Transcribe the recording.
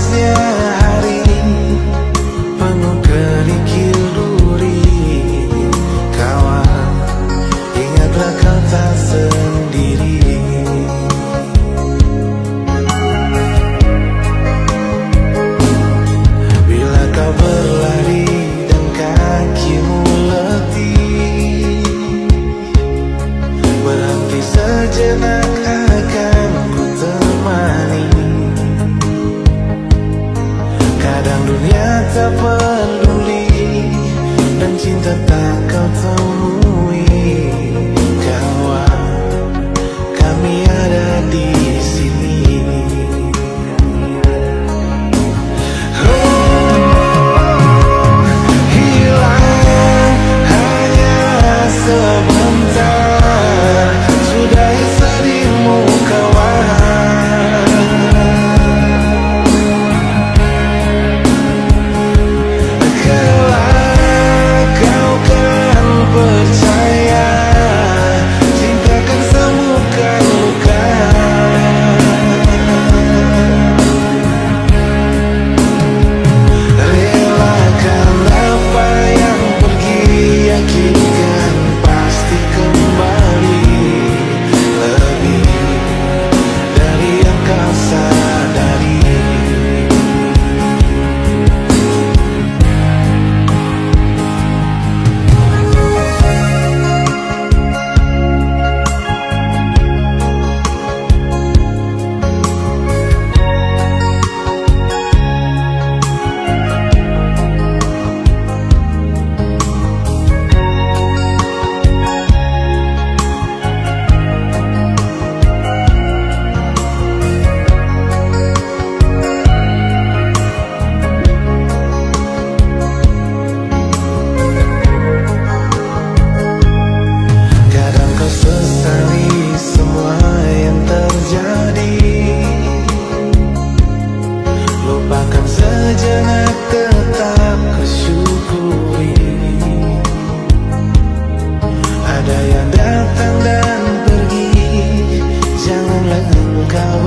panasnya hari penuh kerikil duri. Kawan, ingatlah kau tak sendiri. Bila kau berlari dan kakimu letih, berhenti sejenak akan ku temani. Kadang dunia tak peduli dan cinta tak kau temui. Kawan, kami ada di sini. Hilang hanya sebentar, sudahi sedihmu kawan. Kelak kau kan percaya, cinta kan sembuhkan luka. Relakan apa yang pergi, yakinkan pasti kembali. Lebih dari yang kau sadari. Kadang kau sesali semua yang terjadi. Lupakan sejenak, tetap kau syukuri. Ada yang datang dan pergi, janganlah engkau